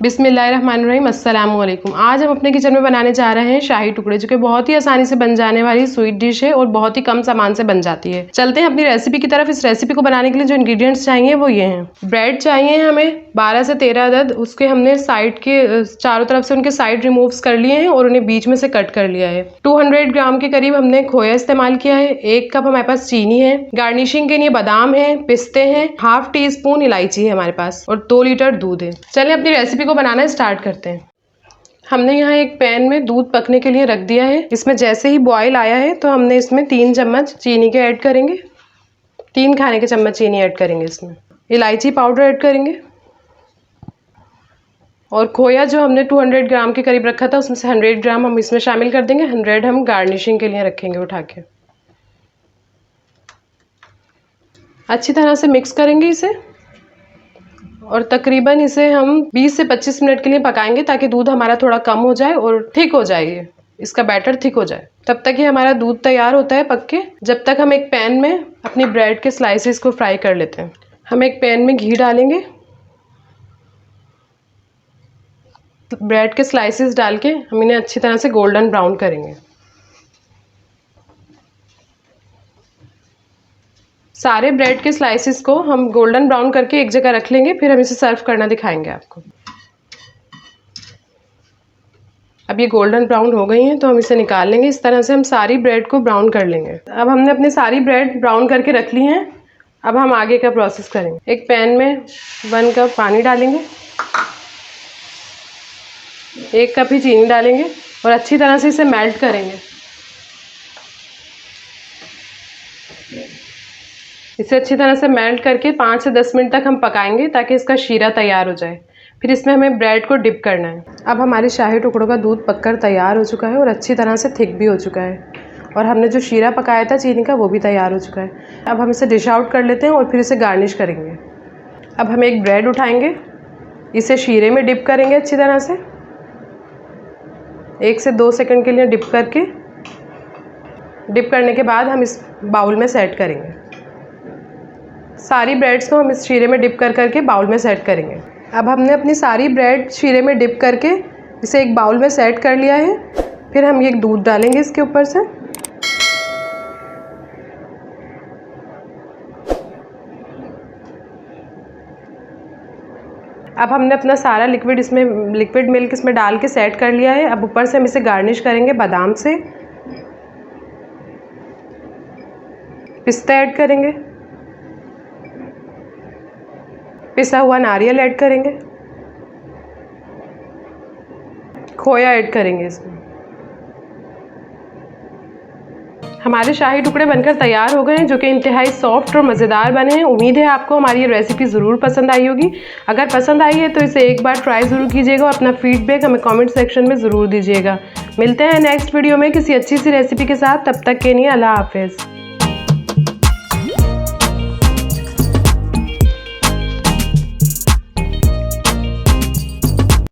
बिस्मिल्लाहिर्रहमानिर्रहीम, अस्सलाम वालेकुम। आज हम अपने किचन में बनाने जा रहे हैं शाही टुकड़े, जो कि बहुत ही आसानी से बन जाने वाली स्वीट डिश है और बहुत ही कम सामान से बन जाती है। चलते हैं अपनी रेसिपी की तरफ। इस रेसिपी को बनाने के लिए जो इंग्रेडिएंट्स चाहिए वो ये हैं। ब्रेड चाहिए हमें 12 से 13 अदद। उसके हमने साइड के चारों तरफ से उनके साइड रिमूव्स कर लिए हैं और उन्हें बीच में से कट कर लिया है। 200 ग्राम के करीब हमने खोया इस्तेमाल किया है। 1 कप हमारे पास चीनी है। गार्निशिंग के लिए बादाम है, पिस्ते हैं, ½ टीस्पून इलायची है हमारे पास और 2 लीटर दूध है। चलिए अपनी रेसिपी को बनाना स्टार्ट करते हैं। हमने यहाँ एक पैन में दूध पकने के लिए रख दिया है। इसमें जैसे ही बॉयल आया है तो हमने इसमें 3 चम्मच चीनी के ऐड करेंगे। 3 खाने के चम्मच चीनी ऐड करेंगे। इसमें इलायची पाउडर ऐड करेंगे और खोया जो हमने 200 ग्राम के करीब रखा था उसमें से 100 ग्राम हम इसमें शामिल कर देंगे। 100 हम गार्निशिंग के लिए रखेंगे उठा के। अच्छी तरह से मिक्स करेंगे इसे और तकरीबन इसे हम 20 से 25 मिनट के लिए पकाएंगे ताकि दूध हमारा थोड़ा कम हो जाए और थिक हो जाए। ये इसका बैटर थिक हो जाए तब तक ही हमारा दूध तैयार होता है पक के। जब तक हम एक पैन में अपनी ब्रेड के स्लाइसेस को फ्राई कर लेते हैं। हम एक पैन में घी डालेंगे। ब्रेड के स्लाइसेस डाल के हम इन्हें अच्छी तरह से गोल्डन ब्राउन करेंगे। सारे ब्रेड के स्लाइसेस को हम गोल्डन ब्राउन करके एक जगह रख लेंगे, फिर हम इसे सर्व करना दिखाएंगे आपको। अब ये गोल्डन ब्राउन हो गई हैं तो हम इसे निकाल लेंगे। इस तरह से हम सारी ब्रेड को ब्राउन कर लेंगे। अब हमने अपनी सारी ब्रेड ब्राउन करके रख ली हैं। अब हम आगे का प्रोसेस करेंगे। एक पैन में 1 कप पानी डालेंगे, 1 कप ही चीनी डालेंगे और अच्छी तरह से इसे मेल्ट करेंगे। इसे अच्छी तरह से मेल्ट करके 5 से 10 मिनट तक हम पकाएंगे ताकि इसका शीरा तैयार हो जाए। फिर इसमें हमें ब्रेड को डिप करना है। अब हमारे शाही टुकड़ों का दूध पककर तैयार हो चुका है और अच्छी तरह से थिक भी हो चुका है और हमने जो शीरा पकाया था चीनी का वो भी तैयार हो चुका है। अब हम इसे डिश आउट कर लेते हैं और फिर इसे गार्निश करेंगे। अब हम एक ब्रेड उठाएंगे, इसे शीरे में डिप करेंगे अच्छी तरह से। 1 से 2 सेकंड के लिए डिप करके, डिप करने के बाद हम इस बाउल में सेट करेंगे। सारी ब्रेड्स को हम इस शीरे में डिप कर करके बाउल में सेट करेंगे। अब हमने अपनी सारी ब्रेड शीरे में डिप करके इसे एक बाउल में सेट कर लिया है। फिर हम ये दूध डालेंगे इसके ऊपर से। अब हमने अपना सारा लिक्विड मिल्क इसमें डाल के सेट कर लिया है। अब ऊपर से हम इसे गार्निश करेंगे बादाम से। पिस्ता ऐड करेंगे, पिसा हुआ नारियल ऐड करेंगे, खोया ऐड करेंगे इसमें। हमारे शाही टुकड़े बनकर तैयार हो गए हैं, जो कि इंतहाई सॉफ्ट और मज़ेदार बने हैं। उम्मीद है आपको हमारी ये रेसिपी ज़रूर पसंद आई होगी। अगर पसंद आई है तो इसे एक बार ट्राई ज़रूर कीजिएगा और अपना फीडबैक हमें कमेंट सेक्शन में ज़रूर दीजिएगा। मिलते हैं नेक्स्ट वीडियो में किसी अच्छी सी रेसिपी के साथ। तब तक के लिए अल्लाह हाफिज़।